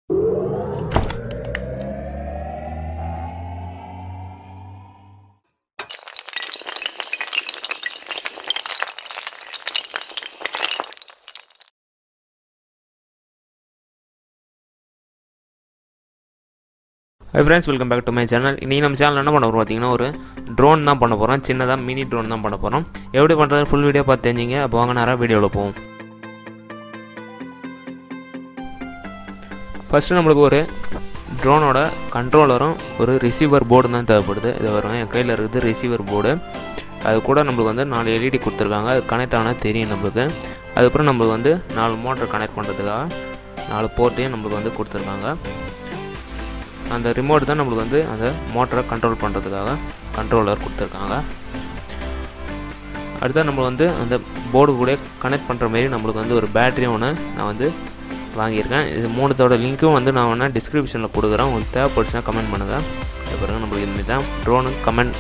Hi friends, welcome back to my channel. இன்னைக்கு நம்ம channel என்ன பண்ண போறோம் பாத்தீங்கன்னா ஒரு ட்ரோன் தான் பண்ண போறோம். சின்னதா மினி ட்ரோன் தான் பண்ண போறோம். எப்படி பண்றது ஃபுல் வீடியோ பார்த்து தெரிஞ்சுங்க. அப்போ வாங்க நேரா வீடியோல போவோம். ஃபர்ஸ்ட் நமக்கு ஒரு ட்ரோனோட கண்ட்ரோலரும் ஒரு ரிசீவர் போர்டு தான் தேவைப்படுது. இது வரும் என் கையில் இருக்குது ரிசீவர் போர்டு. அது கூட நம்மளுக்கு வந்து 4 LED கொடுத்துருக்காங்க. அது கனெக்ட் ஆனால் தெரியும் நம்மளுக்கு. அதுக்கப்புறம் நம்மளுக்கு வந்து 4 மோட்டர் கனெக்ட் பண்ணுறதுக்காக 4 போர்ட்டையும் நம்மளுக்கு வந்து கொடுத்துருக்காங்க. அந்த ரிமோட் தான் நம்மளுக்கு வந்து அந்த மோட்டரை கண்ட்ரோல் பண்ணுறதுக்காக கண்ட்ரோலர் கொடுத்துருக்காங்க. அடுத்தது நம்ம வந்து அந்த போர்டு கூட கனெக்ட் பண்ணுற மாரி நம்மளுக்கு வந்து ஒரு பேட்டரி ஒன்று நான் வந்து வாங்கியிருக்கேன். இது 3தோட லிங்க்கும் வந்து நான் வேணால் டிஸ்கிரிப்ஷனில் கொடுக்குறேன். உங்களுக்கு தேவைப்படுச்சுன்னா கமெண்ட் பண்ணுங்கள். இது பாருங்கள் நம்மளுக்கு இதுமாரி தான் ட்ரோனு கமெண்ட்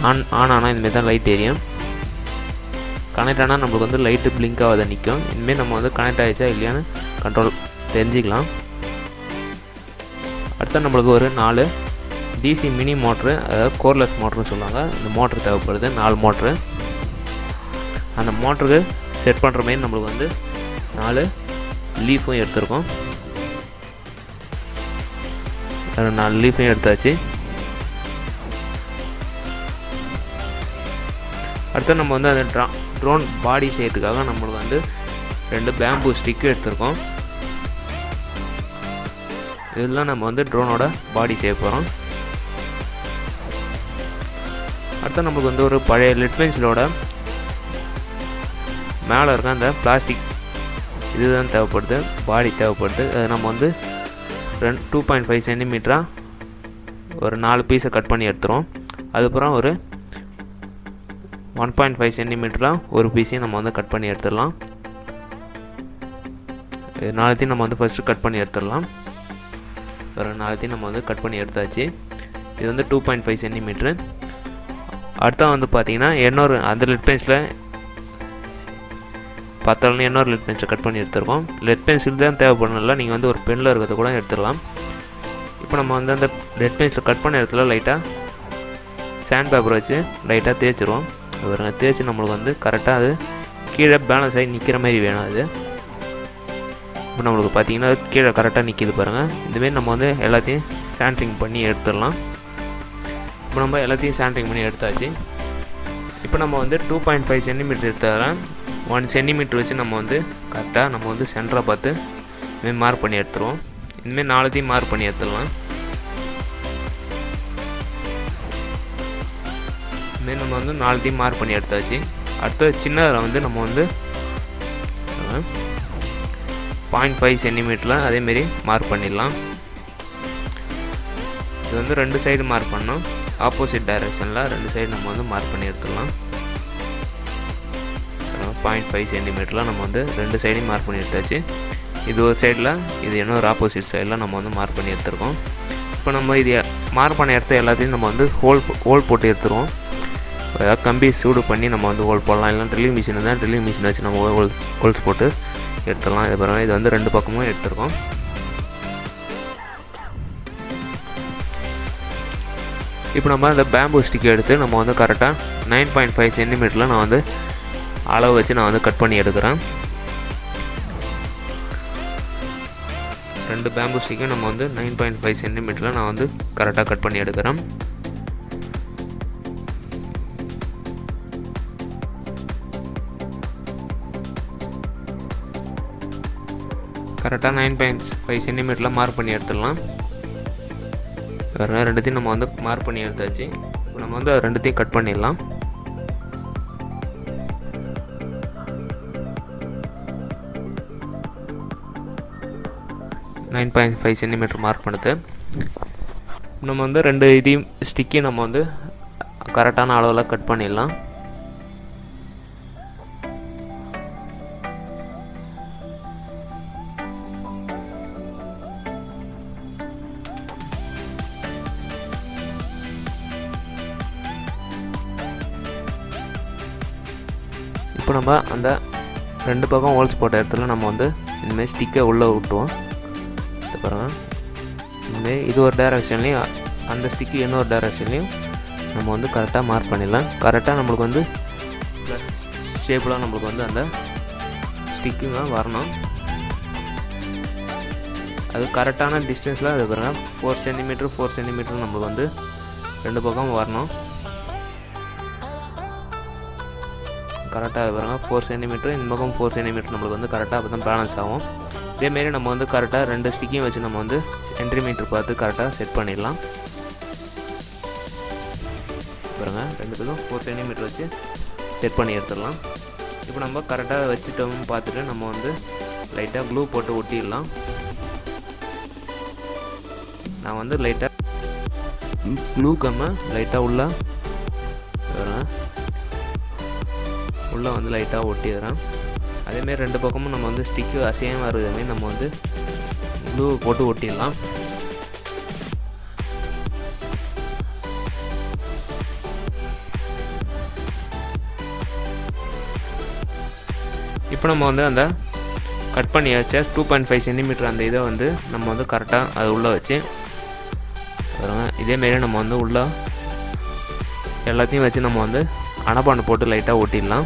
ஆன் ஆனால் இதுமாரி தான் லைட் எரியும். கனெக்ட் ஆனால் நம்மளுக்கு வந்து லைட்டு பிளிங்க் ஆகாத நிற்கும். இனிமேல் நம்ம வந்து கனெக்ட் ஆகிடுச்சா இல்லையான்னு கண்ட்ரோல் தெரிஞ்சிக்கலாம். அடுத்து நம்மளுக்கு ஒரு 4 டிசி மினி மோட்ரு, அதாவது கோர்லெஸ் மோட்ருன்னு சொல்லுவாங்க. இந்த மோட்ரு தேவைப்படுது 4 மோட்ரு. அந்த மோட்டருக்கு செட் பண்ணுற மாரி நம்மளுக்கு வந்து 4 லீஃபும் எடுத்துருக்கோம். 4 லீஃபையும் எடுத்தாச்சு. அடுத்து நம்ம வந்து அந்த ட்ரோன் பாடி செய்யறதுக்காக நம்மளுக்கு வந்து 2 பேம்பூ ஸ்டிக்கு எடுத்துருக்கோம். இதெல்லாம் நம்ம வந்து ட்ரோனோட பாடி செய்ய போகிறோம். அடுத்து நம்மளுக்கு வந்து ஒரு பழைய லெட் பென்சிலோட மேலே இருக்க அந்த பிளாஸ்டிக் இதுதான் தேவைப்படுது, பாடி தேவைப்படுது. அது நம்ம வந்து 2.5 சென்டிமீட்டராக ஒரு 4 பீஸை கட் பண்ணி எடுத்துகிறோம். அதுக்கப்புறம் ஒரு 1.5 சென்டிமீட்டராக ஒரு பீஸையும் நம்ம வந்து கட் பண்ணி எடுத்துடலாம். இது 4த்தையும் நம்ம வந்து ஃபஸ்ட்டு கட் பண்ணி எடுத்துடலாம். ஒரு 4த்தையும் நம்ம வந்து கட் பண்ணி எடுத்தாச்சு. இது வந்து 2.5 சென்டிமீட்ரு. அடுத்த வந்து பார்த்திங்கன்னா இன்னொரு அந்த லெட் பென்சிலில் பார்த்தாலும் இன்னொரு லெட் பென்சிலை கட் பண்ணி எடுத்துருக்கோம். லெட் பென்சில் தான் தேவைப்படணும்ல, நீங்கள் வந்து ஒரு பெனில் இருக்கிறத கூட எடுத்துடலாம். இப்போ நம்ம வந்து அந்த லெட் பென்சில் கட் பண்ண இடத்துல லைட்டாக சாண்ட் பேப்பர் வச்சு லைட்டாக தேய்ச்சிருவோம். பாருங்க, தேய்ச்சி நம்மளுக்கு வந்து கரெக்டாக அது கீழே பேலன்ஸ் ஆகி நிற்கிற மாதிரி வேணும். அது இப்போ நம்மளுக்கு பார்த்தீங்கன்னா கீழே கரெக்டாக நிற்கிது பாருங்கள். இதுமாரி நம்ம வந்து எல்லாத்தையும் சாண்ட்ரிங் பண்ணி எடுத்துடலாம். இப்போ நம்ம எல்லாத்தையும் சாண்ட்ரிங் பண்ணி எடுத்தாச்சு. இப்போ நம்ம வந்து 2.5 சென்டிமீட்டர் எடுத்தாலும் 1 சென்டிமீட்டர் வச்சு நம்ம வந்து கரெக்டாக நம்ம வந்து சென்டராக பார்த்து இதுமாரி மார்க் பண்ணி எடுத்துருவோம். இதுமாரி 4த்தையும் மார்க் பண்ணி எடுத்துடலாம். இதுமாரி நம்ம வந்து 4த்தையும் மார்க் பண்ணி எடுத்தாச்சு. அடுத்த சின்னதில் வந்து நம்ம வந்து 0.5 சென்டிமீட்டரில் அதேமாரி மார்க் பண்ணிடலாம். இது வந்து 2 சைடு மார்க் பண்ணோம். ஆப்போசிட் டைரெக்ஷனில் 2 சைடு நம்ம வந்து மார்க் பண்ணி எடுத்துடலாம். 0.5 சென்டிமீட்டரில் நம்ம வந்து 2 சைடையும் மார்க் பண்ணி எடுத்தாச்சு. இது ஒரு சைடில், இது இன்னொரு ஆப்போசிட் சைடில் நம்ம வந்து மார்க் பண்ணி எடுத்துருக்கோம். இப்போ நம்ம இது மார்க் பண்ண இடத்த எல்லாத்தையும் நம்ம வந்து ஹோல் போட்டு எடுத்துருவோம். ஏதாவது கம்பி சூடு பண்ணி நம்ம வந்து ஹோல் போடலாம். இல்லை ட்ரில்லிங் மிஷின் தான், ட்ரில்லிங் மிஷின் வச்சு நம்ம ஹோல்ஸ் போட்டு எடுத்துடலாம். இது பாருங்கள், இது வந்து 2 பக்கமும் எடுத்துருக்கோம். இப்போ நம்ம இந்த பேம்பூ ஸ்டிக் எடுத்து நம்ம வந்து கரெக்டாக 9.5 சென்டிமீட்டரில் நான் வந்து அளவு வச்சு நான் வந்து கட் பண்ணி எடுக்கிறேன். 2 பேம்பூ ஸ்டிக்கும் நம்ம வந்து 9.5 சென்டிமீட்டரில் நான் வந்து கரெக்டாக கட் பண்ணி எடுக்கிறேன். கரெக்டாக 9.5 சென்டிமீட்டரில் மார்க் பண்ணி எடுத்துடலாம். வேறு 2த்தையும் நம்ம வந்து மார்க் பண்ணி எடுத்தாச்சு. இப்போ நம்ம வந்து 2த்தையும் கட் பண்ணிடலாம். .5 சென்டிமீட்டர் மார்க் பண்ணுது. நம்ம வந்து 2 இதையும் ஸ்டிக்கையும் நம்ம வந்து கரெக்டான அளவில் கட் பண்ணிடலாம். இப்போ நம்ம அந்த 2 பக்கம் ஹோல்ஸ் போட்ட இடத்துல நம்ம வந்து இனிமேல் ஸ்டிக்கை உள்ளே விட்டுவோம். பாருங்கள், இந்தமாரி இது ஒரு டைரக்ஷன்லேயும் அந்த ஸ்டிக்கு இன்னொரு டைரக்ஷன்லேயும் நம்ம வந்து கரெக்டாக மார்க் பண்ணிடலாம். கரெக்டாக நம்மளுக்கு வந்து ப்ளஸ் ஷேப்பில் நம்மளுக்கு வந்து அந்த ஸ்டிக்குங்க வரணும். அது கரெக்டான டிஸ்டன்ஸில் அது பாருங்கள் 4 சென்டிமீட்டர் 4 சென்டிமீட்டர் நம்மளுக்கு வந்து 2 பக்கம் வரணும். கரெக்டாக பாருங்கள் 4 சென்டிமீட்டர் இந்த பக்கம் 4 சென்டிமீட்டர் நம்மளுக்கு வந்து கரெக்டாக அப்போ தான் பேலன்ஸ் ஆகும். இதேமாரி நம்ம வந்து கரெக்டாக 2 ஸ்டிக்கையும் வச்சு நம்ம வந்து சென்டிமீட்டர் பார்த்து கரெக்டாக செட் பண்ணிடலாம். பாருங்கள் 2த்துக்கும் 4 சென்டிமீட்டர் வச்சு செட் பண்ணி எடுத்துடலாம். இப்போ நம்ம கரெக்டாக வச்சுட்டோம்னு பார்த்துட்டு நம்ம வந்து லைட்டாக க்ளூ போட்டு ஒட்டிடலாம். நான் வந்து லைட்டாக க்ளூ கம்மை லைட்டாக உள்ளே வந்து லைட்டாக ஒட்டிடுறேன். அதேமாரி 2 பக்கமும் நம்ம வந்து ஸ்டிக்கு அசையாமல் இருக்கிற மாதிரி நம்ம வந்து க்ளூ போட்டு ஒட்டிடலாம். இப்போ நம்ம வந்து அந்த கட் பண்ணி வச்ச 2.5 சென்டிமீட்டர் அந்த இதை வந்து நம்ம வந்து கரெக்டாக அது உள்ளே வச்சு பாருங்கள். இதேமாரி நம்ம வந்து உள்ளே எல்லாத்தையும் வச்சு நம்ம வந்து அணைப்பாண்டு போட்டு லைட்டாக ஒட்டிடலாம்.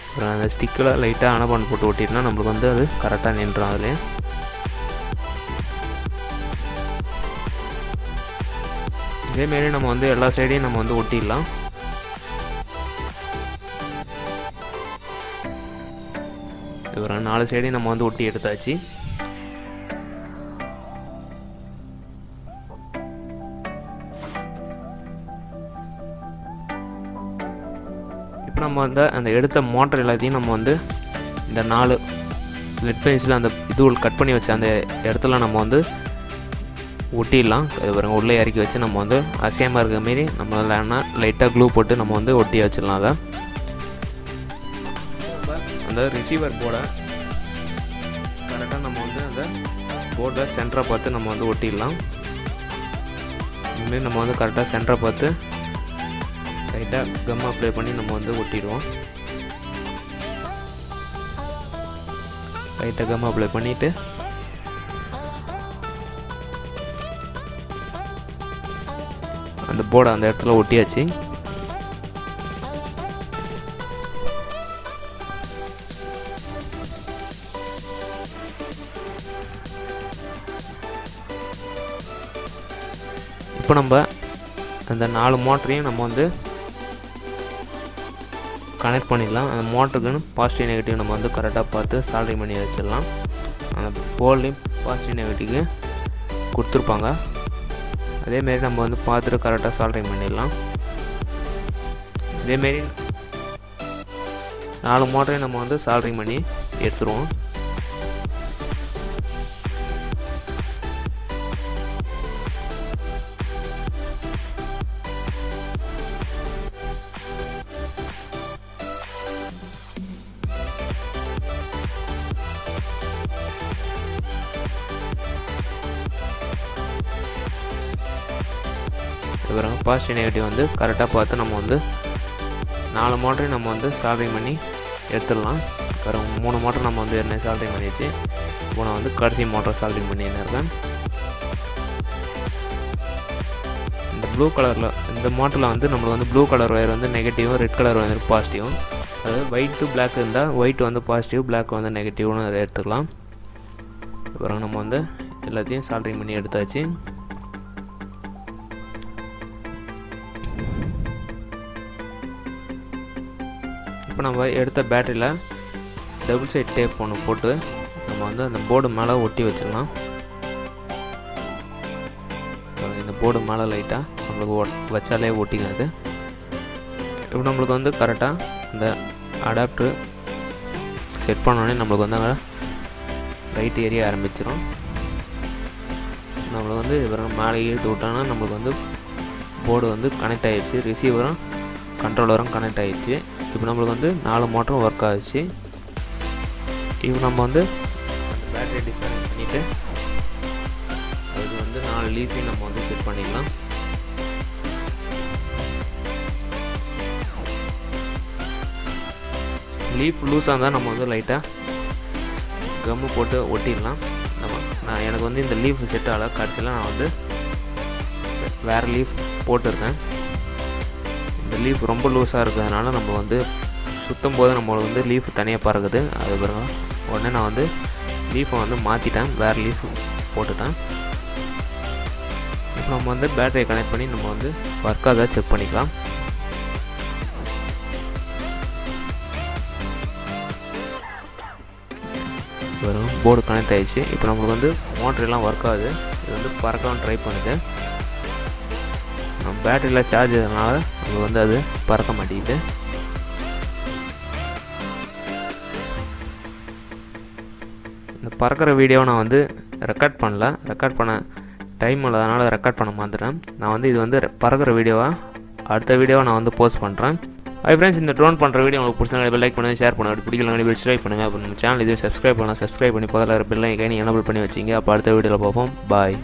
அப்புறம் அந்த ஸ்டிக்கில் லைட்டாக அணைப்பாண்டு போட்டு ஒட்டிட்டோம்னா நம்மளுக்கு வந்து அது கரெக்டாக நின்றுடும். அதுலேயே இதேமாரி நம்ம வந்து எல்லா சைடையும் நம்ம வந்து ஒட்டிடலாம். ஒரு 4 சைடையும் நம்ம வந்து ஒட்டி எடுத்தாச்சு. இப்போ நம்ம வந்து அந்த எடுத்த மோட்டர் எல்லாத்தையும் நம்ம வந்து இந்த 4 லெட் பென்சில் அந்த இது கட் பண்ணி வச்ச அந்த இடத்துல நம்ம வந்து ஒட்டிடலாம். அது பாருங்கள் உள்ளே இறக்கி வச்சு நம்ம வந்து அசையாமல் இருக்கிற மாரி நம்ம இல்லைன்னா லைட்டாக க்ளூ போட்டு நம்ம வந்து ஒட்டி வச்சிடலாம். அதை அந்த ரிசீவர் போர்டை கரெக்டாக நம்ம வந்து அந்த போர்டை சென்டரை பார்த்து நம்ம வந்து ஒட்டிடலாம். இதுமாரி நம்ம வந்து கரெக்டாக சென்டரை பார்த்து லைட்டாக கம் அப்ளை பண்ணி நம்ம வந்து ஒட்டிடுவோம். லைட்டாக கம் அப்ளை பண்ணிவிட்டு அந்த போர்டை அந்த இடத்துல ஒட்டியாச்சு. இப்போ நம்ம அந்த 4 மோட்டரையும் நம்ம வந்து கனெக்ட் பண்ணிடலாம். அந்த மோட்டருக்குன்னு பாசிட்டிவ் நெகட்டிவ் நம்ம வந்து கரெக்டாக பார்த்து சால்ட்ரிங் பண்ணி வச்சிடலாம். அந்த போர்ட்லேயும் பாசிட்டிவ் நெகட்டிவ்க்கு கொடுத்துருப்பாங்க. அதேமாரி நம்ம வந்து பார்த்துட்டு கரெக்டாக சால்ட்ரிங் பண்ணிடலாம். இதேமாரி 4 மோட்டரையும் நம்ம வந்து சால்ட்ரிங் பண்ணி எடுத்துருவோம். பாருங்கள் பாசிட்டிவ் நெகட்டிவ் வந்து கரெக்டாக பார்த்து நம்ம வந்து 4 மோட்டரையும் நம்ம வந்து சால்ட்ரிங் பண்ணி எடுத்துடலாம். வெறும் 3 மோட்டர் நம்ம வந்து என்ன சால்ட்ரிங் பண்ணிடுச்சு. இப்போ நான் வந்து கடைசி மோட்டர் சால்ட்ரிங் பண்ணி இருக்கேன். இந்த ப்ளூ கலரில் இந்த மோட்டரில் வந்து நம்மளுக்கு வந்து ப்ளூ கலர் ஒயர் வந்து நெகட்டிவும் ரெட் கலர் வந்து பாசிட்டிவும். அதாவது ஒயிட் டு பிளாக் இருந்தால் ஒயிட் வந்து பாசிட்டிவ், பிளாக் வந்து நெகட்டிவ்னு எடுத்துக்கலாம். அப்புறம் நம்ம வந்து எல்லாத்தையும் சால்ட்ரிங் பண்ணி எடுத்தாச்சு. இப்போ நம்ம எடுத்த பேட்டரியில் டபுள் சைட் டேப் ஒன்று போட்டு நம்ம வந்து அந்த போர்டு மேலே ஒட்டி வச்சிடலாம். இந்த போர்டு மேலே லைட்டாக நம்மளுக்கு வச்சாலே ஒட்டிக்காது. இப்போ நம்மளுக்கு வந்து கரெக்டாக இந்த அடாப்டரு செட் பண்ணோடனே நம்மளுக்கு வந்து அங்கே லைட் எரிய ஆரம்பிச்சிடும். நம்மளுக்கு வந்து இவரும் மேலே இழுத்து விட்டோன்னா நம்மளுக்கு வந்து போர்டு வந்து கனெக்ட் ஆகிடுச்சு. ரிசீவரும் கண்ட்ரோலரும் கனெக்ட் ஆகிடுச்சு. இப்போ நம்மளுக்கு வந்து 4 மோட்டரும் ஒர்க் ஆகிடுச்சு. இப்போ நம்ம வந்து பேட்டரி டிஸ்கனெக்ட் பண்ணிவிட்டு அதுக்கு வந்து 4 லீஃபையும் நம்ம வந்து செட் பண்ணிடலாம். லீஃப் லூஸாக இருந்தால் நம்ம வந்து லைட்டாக கம்மு போட்டு ஒட்டிடலாம். எனக்கு வந்து இந்த லீஃப் செட் ஆகலை. கடைசியில் நான் வந்து வேறு லீஃப் போட்டிருக்கேன். இந்த லீஃப் ரொம்ப லூஸாக இருக்கிறதுனால நம்ம வந்து சுற்றும் போது நம்மளுக்கு வந்து லீஃப் தனியாக பறக்குது. அது பிறகு உடனே நான் வந்து லீஃபை வந்து மாற்றிட்டேன், வேறு லீஃப் போட்டுட்டேன். இப்போ நம்ம வந்து பேட்டரியை கனெக்ட் பண்ணி நம்ம வந்து ஒர்க் ஆகுதா செக் பண்ணிக்கலாம். வரும் போர்டு கனெக்ட் ஆகிடுச்சு. இப்போ நம்மளுக்கு வந்து மோட்டரெல்லாம் ஒர்க் ஆகுது. இது வந்து பறக்கவும் ட்ரை பண்ணுது. பேட்டரியில் சார்ஜ் ஆகிறதுனால நமக்கு வந்து அது பறக்க மாட்டேங்குது. இந்த பறக்கிற வீடியோவை நான் வந்து ரெக்கார்ட் பண்ண டைம் இல்லாதனால ரெக்கார்ட் பண்ண மாட்டேன். நான் வந்து இது வந்து பறக்கிற வீடியோவாக அடுத்த வீடியோவை நான் வந்து போஸ்ட் பண்ணுறேன். ஃப்ரெண்ட்ஸ், இந்த ட்ரோன் பண்ணுற வீடியோ உங்களுக்கு பிடிச்சா லைக் பண்ணுங்கள், ஷேர் பண்ணுங்கள். அப்படி பிடிக்கல சப்ஸ்கிரைப் பண்ணுங்கள். அப்போ நம்ம சேனல் இதுவே சப்ஸ்கிரைப் பண்ணி பக்கத்தில் பெல் ஐக்கானை எனேபிள் பண்ணி வச்சிங்க. அப்போ அடுத்த வீடியோவில் பார்ப்போம். பாய்.